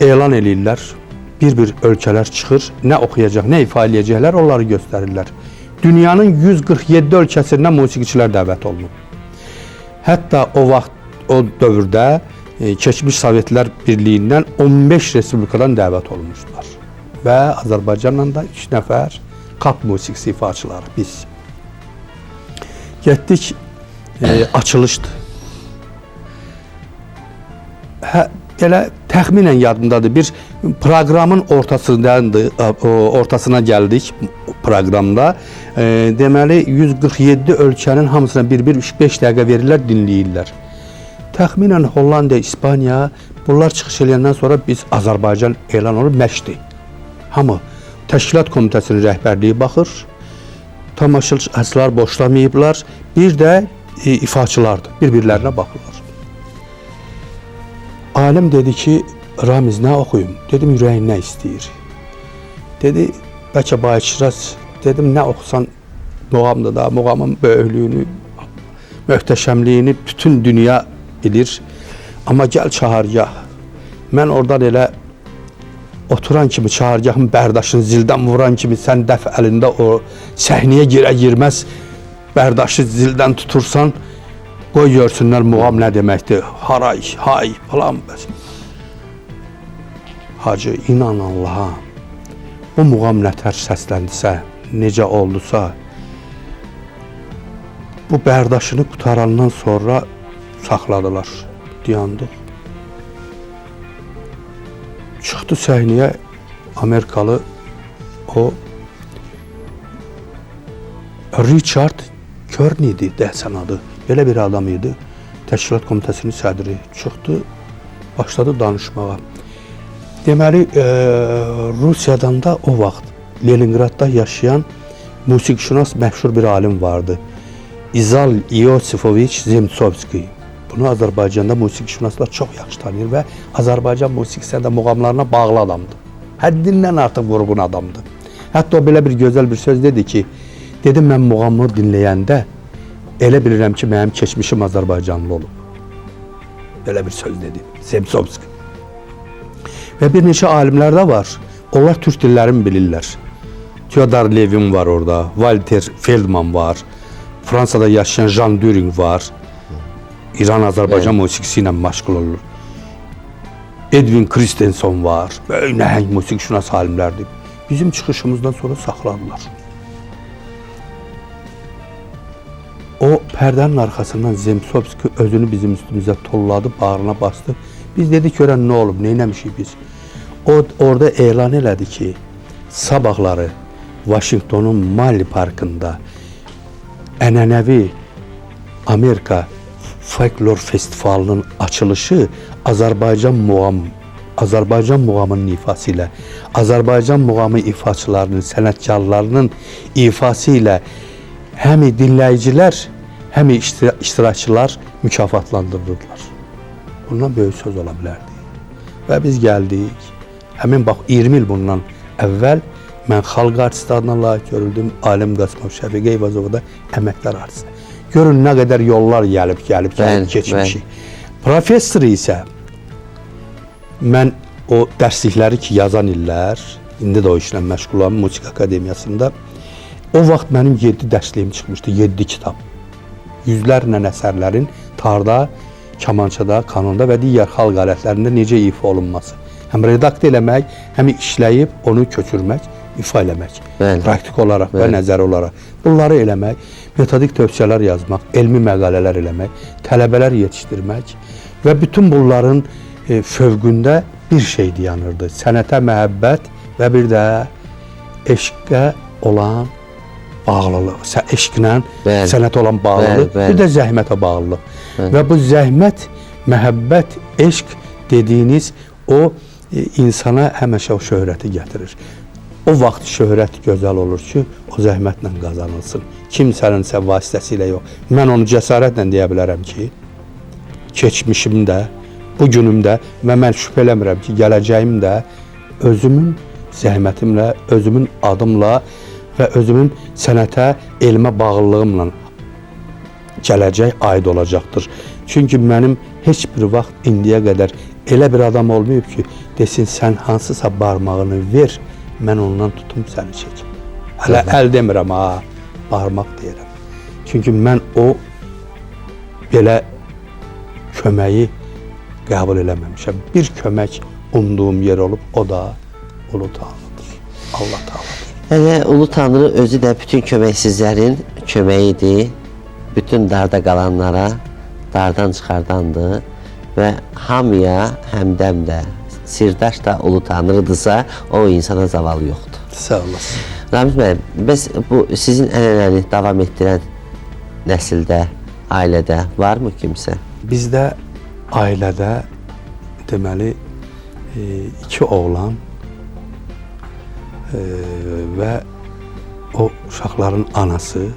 Elan eləyirlər, bir ölkələr çıxır, nə oxuyacaq, nə ifa eləyəcəklər, onları göstərirlər. Dünyanın 147 ölkəsindən musiqiçilər dəvət olunub. Hətta o vaxt, o dövrdə keçmiş Sovetlər Birliyindən 15 respublikadan dəvət olunmuşlar. Və Azərbaycanla da 3 nəfər kap musiqisi ifaçıları biz. Getdik, açılışdı. Elə təxminən yadımdadır, bir proqramın ortasına gəldik proqramda. Deməli, 147 ölkənin hamısına bir 3-5 dəqiqə verirlər, dinləyirlər. Təxminən Hollandiya, İspaniya, bunlar çıxış eləyəndən sonra biz Azərbaycan elan olub məşqdir. Hamı təşkilat komitəsinin rəhbərliyi baxır, tamaşaçılar boşlamayıblar, bir də ifaçılardır, bir-birlərinə baxırlar. Alim dedi ki, Ramiz, nə oxuyum? Dedim, ürəyin nə istəyir? Dedi, bəlkə Bayçiraz. Dedim, nə oxusan muğamdır da, muğamın böyüklüyünü, möhtəşəmliyini bütün dünya bilir. Amma gəl çahargah. Mən oradan elə oturan kimi, çahargahın bərdaşını zildən vuran kimi sən dəf əlində o səhnəyə girə-girməz bərdaşı zildən tutursan, qoy görsünlər muğam nə deməkdir. Haray, hay, falan bəs. Hacı, inan Allaha, bu muğam nətər səsləndisə, necə oldusa, bu bərdaşını qutarandan sonra saxladılar, dayandıq. Çıxdı səhnəyə Amerikalı o Richard Kearney idi, dəhsən adı. Belə bir adam idi. Təşkilat komitəsinin sədri çıxdı, başladı danışmağa. Deməli, Rusiyadan da o vaxt Leningradda yaşayan musiqişünas məşhur bir alim vardı. İzal Iosifoviç Zemtsovski. Bunu Azərbaycanda musiqişünaslar çox yaxşı tanıyır və Azərbaycan musiqisində muğamlarına bağlı adamdır. Həddindən artıq vurğun adamdır. Hətta o belə bir gözəl bir söz dedi ki, dedim, mən muğamı dinləyəndə elə bilirəm ki, mənim keçmişim Azərbaycanlı olub. Belə bir söz dedi Zemtsovski. Və bir neçə alimlər də var. Onlar türk dillərini bilirlər. Theodor Levin var orada, Walter Feldman var. Fransada yaşayan Jean During var. İran-Azərbaycan musiqisi ilə məşğul olur. Edwin Christensen var. Böyle nəhəng musiqişünas alimlərdir. Bizim çıxışımızdan sonra saxladılar. O pərdənin arxasından Zemsovski özünü bizim üstümüzə tolladı, bağrına bastı. Biz dedik görən nə olub, neyləmişik biz? O orada elan elədi ki, sabahları Washingtonun Mali Parkında ənənəvi Amerika Folklor Festivalının açılışı Azərbaycan muğamının ifası ilə, Azərbaycan muğamı ifaçılarının, sənətkarlarının ifası ilə həm dinləyicilər, həm iştirakçılar mükafatlandırılırlar. Bundan böyük söz ola bilərdi. Və biz gəldik. Həmin bax 20 il bundan əvvəl mən xalq artisti adına layiq görüldüm. Alim Qasımov, Şəfiq Eyvazova da əməkdar artisti. Görün nə qədər yollar gəlib keçmişik. Professor isə mən o dərslikləri ki yazan illər, indi də o işlə məşğulam Musiqi Akademiyasında. O vaxt mənim 7 dərsliyim çıxmışdı, 7 kitab. Yüzlərlə əsərlərin tarda, kamançada, kanonda və digər xalq alətlərində necə ifa olunması. Həm redaktə eləmək, həm işləyib onu köçürmək, ifa eləmək. Praktik olaraq və nəzəri olaraq. Bunları eləmək, metodik tövsiyələr yazmaq, elmi məqalələr eləmək, tələbələr yetişdirmək və bütün bunların fövqündə bir şey dayanırdı. Sənətə məhəbbət və bir də eşqə olan bağlılıq, eşqlə sənət olan bağlılıq, bir də zəhmətə bağlılıq. Və bu zəhmət, məhəbbət, eşq dediyiniz o insana həmişə o şöhrəti gətirir. O vaxt şöhrət gözəl olur ki, o zəhmətlə qazanılsın. Kimsəninsə vasitəsilə yox. Mən onu cəsarətlə deyə bilərəm ki, keçmişimdə, bugünümdə və mən şübhə eləmirəm ki, gələcəyimdə özümün zəhmətimlə, özümün adımla və özümün sənətə, elmə bağlılığımla gələcək aid olacaqdır. Çünki mənim heç bir vaxt indiyə qədər elə bir adam olmayıb ki, desin sən hansısa barmağını ver, mən ondan tutum səni çək. Hələ əl demirəm, barmaq deyirəm. Çünki mən o belə köməyi qəbul eləməmişəm. Bir kömək umduğum yer olub, o da Ulu Tanrıdır, Allah Teala'dır. Yəni, Ulu Tanrı özü də bütün köməksizlərin köməyidir. Bütün darda qalanlara dardan çıxardandır və hamıya həmdəm də, sirdaş da Ulu Tanrıdırsa, o insana zaval yoxdur. Sağ olasın. Ramiz müəllim, bəs bu sizin ənənəni davam etdirən nəsildə, ailədə varmı kimsə? Bizdə ailədə deməli 2 oğlan və o uşaqların anası,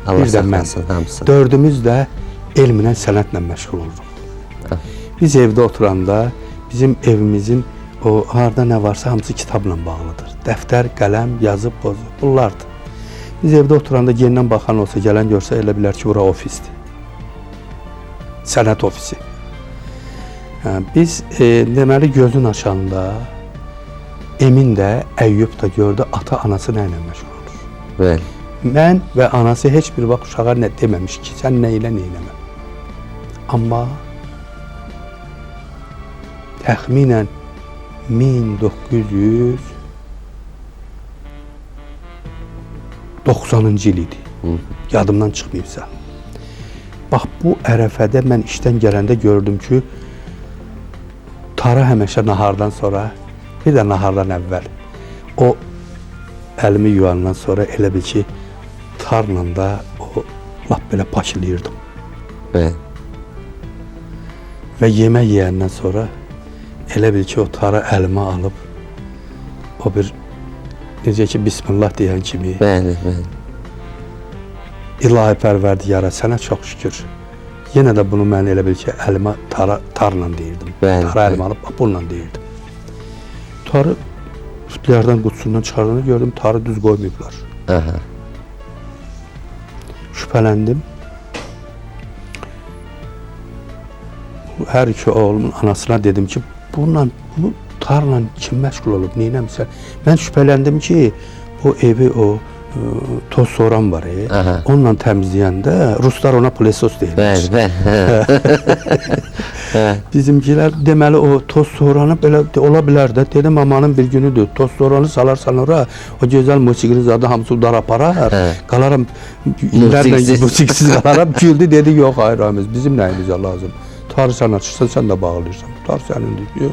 Allah bir də mən. Hamısı. Dördümüz də elmlə, sənətlə məşğul olduq. Biz evdə oturanda bizim evimizin o harda nə varsa hamısı kitabla bağlıdır. Dəftər, qələm, yazıb, pozub, bunlardır. Biz evdə oturanda yenidən baxan olsa, gələn görsə elə bilər ki, bura ofisdir. Sənət ofisi. Biz deməli gözün açanda Emin də, Əyyub da gördü, ata-anası nə ilə məşğul olur. Bəli. Mən və anası heç bir vaxt uşağa nə deməmiş ki, sən nə ilə, nə eləmə. Amma təxminən 1990-cı il idi. Yadımdan çıxmayıbsa. Bax, bu ərəfədə mən işdən gələndə gördüm ki, Tara həmişə nahardan sonra, bir də nahardan əvvəl, o əlimi yuyandan sonra elə bil ki, tarla da o lap belə pakiləyirdim. Və yemək yeyəndən sonra elə bil ki, o tarı əlimə alıb, o bir, necə ki, Bismillah deyən kimi, İlahi Pərvərdigara, sənə çox şükür. Yenə də bunu mən elə bil ki, əlimə tarla deyirdim. Tarı əlimə alıb, bununla deyirdim. Tarı sütlərdən, qutusundan çıxardığını gördüm, tarı düz qoymayıblar. Şübhələndim. Hər iki oğlumun anasına dedim ki, bu tarla kim məşğul olub, neynəmişsən? Mən şübhələndim ki, o evi o toz soğan var. Aha. Onunla təmizləyəndə ruslar ona plesos deyirlər. Bəli. Bizimkilər deməli o toz soğanı belə ola bilər də. Dedim amanın bir günüdür. Toz soğanı salarsan ora, o gözəl musiqili zadı hamısı udar aparar. Qalaram illərlə musiqisiz qalaram. Güldü dedi yox hayır Ramiz bizim nəyimizə lazım. Tarı sən açırsan sən də bağlayırsan. Tar sənindir.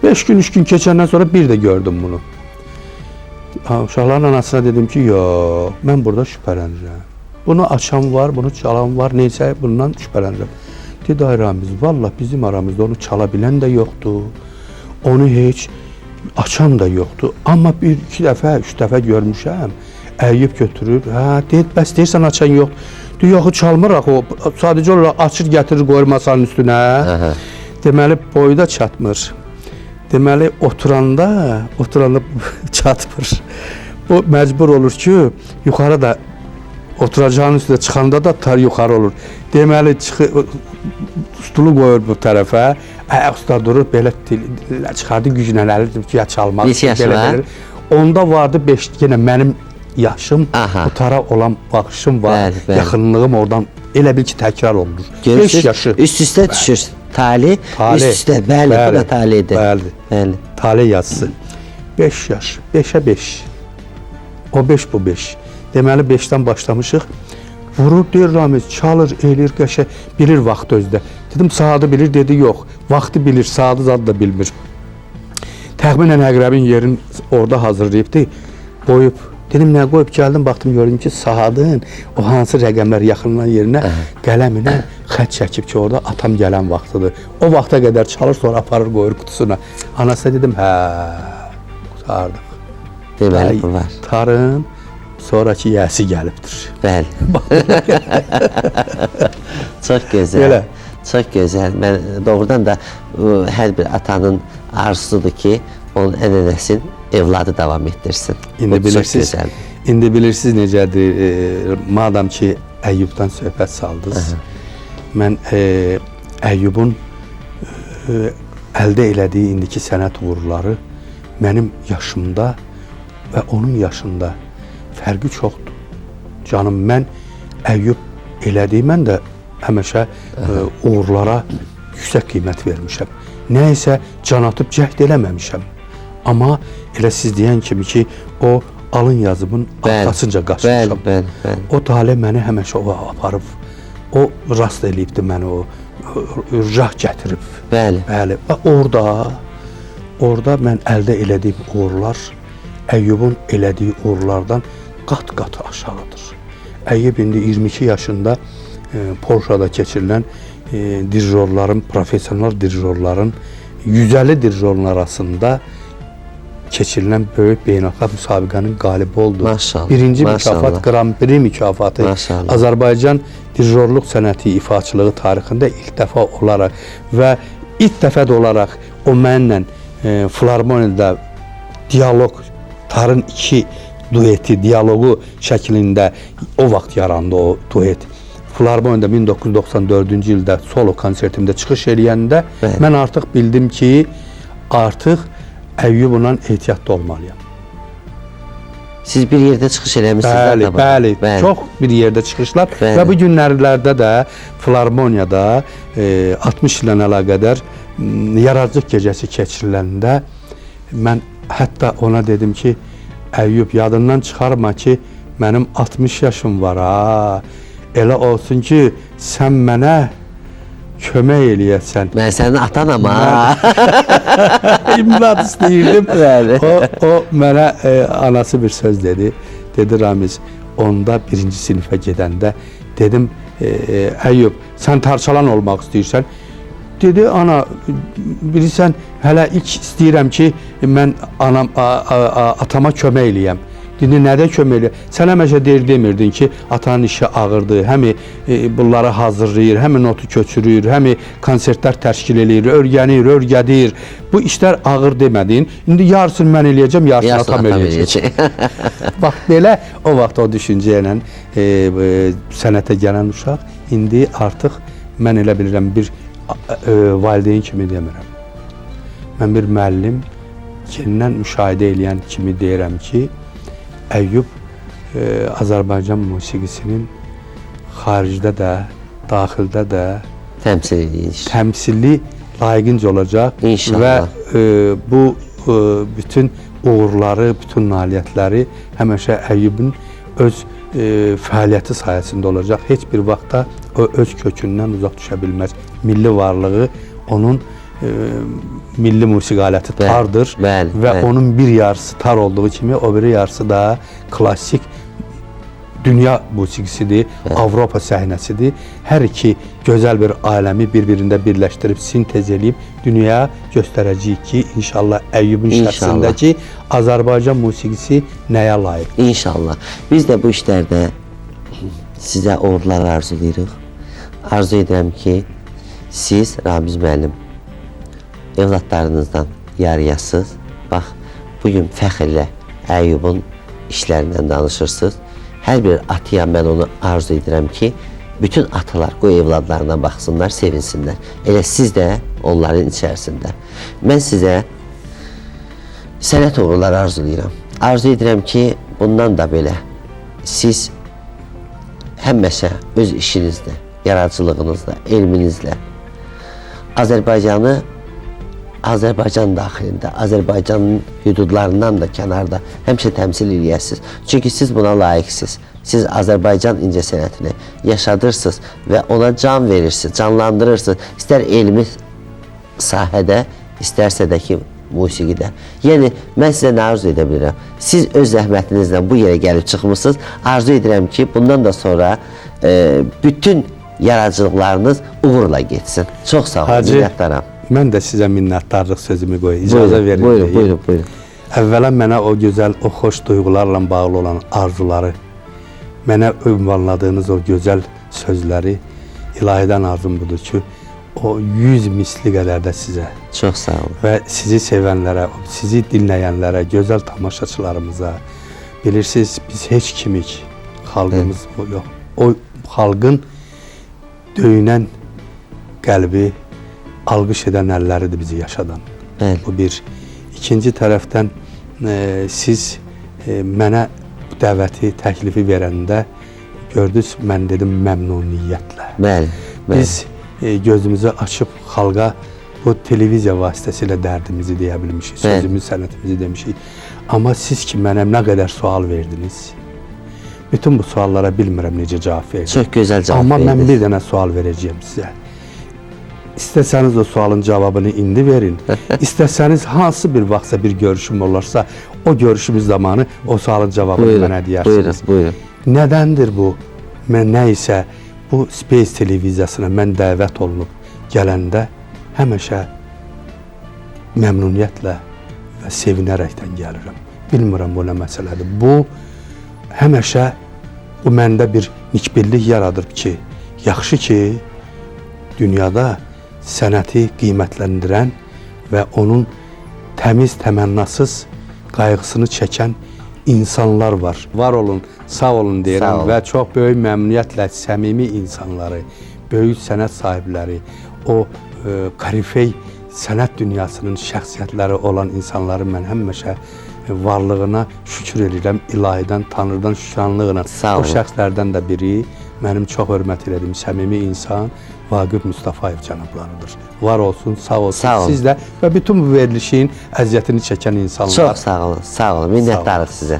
5 gün 3 gün keçəndən sonra bir də gördüm bunu. Uşaqların anasına dedim ki, yox, mən burada şübhələnirəm. Bunu açan var, bunu çalan var, neysə bundan şübhələnirəm. Dedi, ay Ramiz, vallah bizim aramızda onu çala bilən də yoxdur, onu heç açan da yoxdur. Amma bir, iki dəfə, üç dəfə görmüşəm, əyyib götürür, deyir, bəs deyirsən açan yox. Deyir, yoxu çalmıraq, o sadəcə olaraq açır, gətirir, qoyur masanın üstünə. Deməli, boyu da çatmır. Deməli, oturanda çatmır. O məcbur olur ki, yuxarı da oturacağın üstündə çıxanda da tar yuxarı olur. Deməli, stulu qoyur bu tərəfə, ayaq üstə durur, belə çıxardı güclə əlir ki, ya çalmaq. Neçə yaşı var? Onda vardı 5, yenə mənim yaşım, bu tara olan baxışım var, yaxınlığım oradan elə bil ki, təkrar olunur. 5 yaşı. Üst-üstə düşür. Tali, üst-üstə, bəli, bu da talidir. Bəli, tali yazısı. 5 yaş, 5'e 5. O 5, bu 5. Deməli 5'dən başlamışıq. Vurur, deyir Ramiz, çalır, eləyir, qəşə, bilir vaxtı özdə. Dedim, saatı bilir, dedi, yox. Vaxtı bilir, saatı zad da bilmir. Təxminən əqrəbin yerini orada hazırlayıbdı, qoyub. Dedim, nə qoyub gəldim, baxdım, gördüm ki, saatın o hansı rəqəmlər yaxınlanan yerinə qələminə xət çəkib ki, orada atam gələn vaxtıdır. O vaxta qədər çalır, sonra aparır, qoyur qutusuna. Anasına dedim, qutardıq. Deməli, bu var. Tarın sonraki yəsi gəlibdir. Bəli. Çox gözəl. Belə. Çox gözəl. Mən doğrudan da hər bir atanın arzusudur ki, onun ənənəsini evladı davam etdirsin. İndi bilirsiniz necədir, madam ki, Əyyubdan söhbət saldınız. Mən Əyyubun əldə elədiyi indiki sənət uğurları mənim yaşımda və onun yaşında fərqi çoxdur. Canım, mən Əyyub elədiyi, mən də həmişə uğurlara yüksək qiymət vermişəm. Nəysə can atıb cəhd eləməmişəm. Amma elə siz deyən kimi ki, o alın yazımın arxasınca qaçmışam. O talih məni həmişə o aparıb, o rast eləyibdir məni, o rah gətirib. Bəli. Və orada mən əldə elədiyim uğurlar Əyyubun elədiyi uğurlardan qat-qat aşağıdır. Əyyub indi 22 yaşında Polşada keçirilən dirijorların, profesional dirijorların 150 dirijorun arasında keçirilən böyük beynəlxalq müsabiqənin qalibi oldu. Maşallah. Birinci mükafat, Grand Prix mükafatı. Maşallah. Azərbaycan dirijorluq sənəti ifaçılığı tarixində ilk dəfə olaraq və ilk dəfə də olaraq o mənlə Filarmoniyada diyaloq, tarın iki dueti, diyalogu şəklində o vaxt yarandı o duet. Filarmoniyada 1994-cü ildə solo konsertimdə çıxış eləyəndə mən artıq bildim ki, artıq Əyyubla ehtiyatlı olmalıyam. Siz bir yerdə çıxış eləmişsiniz. Bəli, çox bir yerdə çıxışlar və bu günlərdə də Filarmoniyada 60 illə əlaqədar yaradıcılıq gecəsi keçiriləndə mən hətta ona dedim ki, Əyyub, yadından çıxarma ki, mənim 60 yaşım var ha. Elə olsun ki, sən mənə kömək eləyəsən. Mən sənin atanam ha. İmlad istəyirdim. O mənə anası bir söz dedi. Dedi, Ramiz, onda birinci sinifə gedəndə dedim, Əyyub, sən tarçalan olmaq istəyirsən. Dedi, ana, bilirsən, hələ ilk istəyirəm ki, mən atama kömək eləyəm. Dedi, nədə kömək eləyəm? Sən həmişə demirdin ki, atanın işi ağırdır, həmi bunları hazırlayır, həmi notu köçürür, həmi konsertlər təşkil eləyir, örgədir. Bu işlər ağır demədin. İndi yarısını mən eləyəcəm, yarısını atam eləyəcək. Bax, belə o vaxt o düşüncə ilə sənətə gələn uşaq, indi artıq mən elə bilirəm, bir valideyn kimi demirəm. Mən bir müəllim, kenindən müşahidə eləyən kimi deyirəm ki, Əyyub Azərbaycan musiqisinin xaricdə də, daxildə də Təmsil edilir. təmsili layiqincə olacaq İnşallah. və bu bütün uğurları, bütün nailiyyətləri həmişə Əyyubun öz fəaliyyəti sayəsində olacaq. Heç bir vaxtda o öz kökündən uzaq düşə bilməz. Milli varlığı onun milli musiqi aləti tardır bəli, və bəli. onun bir yarısı tar olduğu kimi o biri yarısı da klassik dünya musiqisidir, Avropa səhnəsidir. Hər iki gözəl bir aləmi bir-birində birləşdirib, sintez edib dünyaya göstərəcəyik ki, inşallah Əyyubun şəxsindəki Azərbaycan musiqisi nəyə layiq? İnşallah. Biz də bu işlərdə sizə uğurlar arzulayırıq. Arzu edirəm ki, siz Ramiz müəllim evlatlarınızdan yarıyasız. Bax, bugün fəxrlə Əyyubun işlərindən danışırsınız. Hər bir atıya mən onu arzu edirəm ki, bütün atalar qoy evladlarına baxsınlar, sevinsinlər. Elə siz də onların içərisində. Mən sizə sənət uğurları arzulayıram. Arzu edirəm ki, bundan da belə siz həmişə öz işinizlə, yaradıcılığınızla, elminizlə Azərbaycan daxilində, Azərbaycanın hüdudlarından da kənarda həmişə təmsil edəsiniz. Çünki siz buna layiqsiniz. Siz Azərbaycan incəsənətini yaşadırsınız və ona can verirsiniz, canlandırırsınız. İstər elmi sahədə, istərsə də ki, musiqidə. Yəni, mən sizə nə arzu edə bilirəm? Siz öz zəhmətinizlə bu yerə gəlib çıxmışsınız. Arzu edirəm ki, bundan da sonra bütün yaradıcılıqlarınız uğurla getsin. Çox sağ olun, minnətdaram. Mən də sizə minnətdarlıq sözümü qoyum, icazə verin. Buyurun. Əvvəla mənə o gözəl, o xoş duyğularla bağlı olan arzuları, mənə ünvanladığınız o gözəl sözləri ilahidən arzum budur ki, o 100 misli qədər də sizə. Çox sağ olun. Və sizi sevənlərə, sizi dinləyənlərə, gözəl tamaşaçılarımıza, bilirsiniz, biz heç kimik, xalqımız o yox. O xalqın döyünən qəlbi, alqış edən əlləridir bizi yaşadan. Bəli. Bu bir. İkinci tərəfdən siz mənə bu dəvəti, təklifi verəndə gördünüz, mən dedim məmnuniyyətlə. Bəli. Biz gözümüzü açıb xalqa bu televiziya vasitəsilə dərdimizi deyə bilmişik, sözümüz, sənətimizi demişik. Amma siz ki, mənə nə qədər sual verdiniz, bütün bu suallara bilmirəm necə cavab verdim. Çox gözəl cavab Amma verdiniz. mən bir dənə sual verəcəyim sizə. İstəsəniz o sualın cavabını indi verin. İstəsəniz hansı bir vaxtsa bir görüşüm olarsa, o görüşümüz zamanı o sualın cavabını mənə deyirsiniz. Buyurun. Nədəndir bu? Mən nə isə bu Space televiziyasına mən dəvət olunub gələndə həmişə məmnuniyyətlə və sevinərəkdən gəlirəm. Bilmirəm bu nə məsələdir. Bu həmişə bu məndə bir nikbirlik yaradır ki, yaxşı ki, dünyada sənəti qiymətləndirən və onun təmiz, təmənnasız qayğısını çəkən insanlar var. Var olun, sağ olun deyirəm və çox böyük məmnuniyyətlə səmimi insanları, böyük sənət sahibləri, o karifey sənət dünyasının şəxsiyyətləri olan insanları mən həmişə varlığına şükür edirəm, ilahidən, Tanrıdan şükranlığına. O şəxslərdən də biri mənim çox hörmət edədiyim səmimi insan Vaqif Mustafayev cənablarıdır. Var olsun, sağ olsun. Siz də və bütün bu verilişin əziyyətini çəkən insanlar. Çox sağ olun, minnətdarıq sizə.